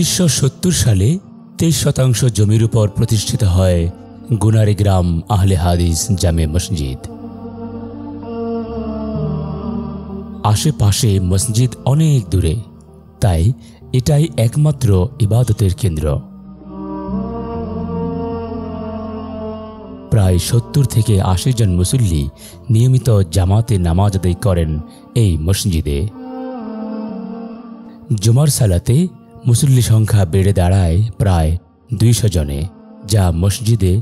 1970 সালে 23% জমির উপর প্রতিষ্ঠিত হয় গুনারি গ্রাম আহলে হাদিস জামে মসজিদ। আশেপাশে মসজিদ অনেক দূরে, তাই এটাই একমাত্র ইবাদতের কেন্দ্র। প্রায় 70 থেকে 80 জন মুসল্লি নিয়মিত জামাতে নামাজ আদায় করেন এই মসজিদে। জুমার সালাতে মুসল্লি সংখ্যা বেড়ে দাঁড়ায় প্রায় 200 জনে, যা মসজিদে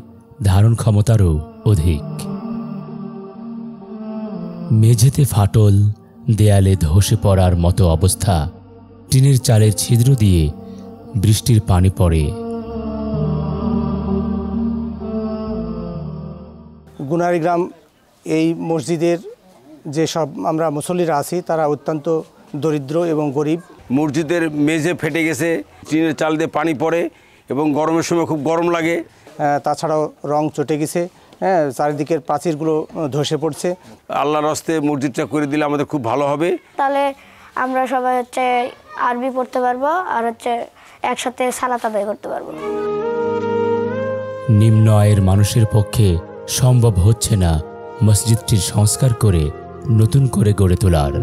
ধারণ ক্ষমতারও অধিক। মেঝেতে ফাটল, দেয়ালে ধসে পড়ার মতো অবস্থা, টিনের চালের ছিদ্র দিয়ে বৃষ্টির পানি পড়ে। গুনারি গ্রাম এই মসজিদের যে সব আমরা মুসল্লিরা আছি তারা অত্যন্ত দরিদ্র এবং গরিব। মসজিদের মেঝে ফেটে গেছে, টিনের চাল দিয়ে পানি পড়ে এবং গরমের সময় খুব গরম লাগে। তাছাড়াও রং চটে গেছে, চারিদিকের প্রাচীরগুলো ধসে পড়ছে। আল্লাহর রাস্তে মসজিদটা করে দিলে আমাদের খুব ভালো হবে। তাহলে আমরা সবাই আরবি পড়তে পারবো আর একসাথে সালাত আদায় করতে পারবো। নিম্ন আয়ের মানুষের পক্ষে সম্ভব হচ্ছে না মসজিদটির সংস্কার করে নতুন করে গড়ে তোলার।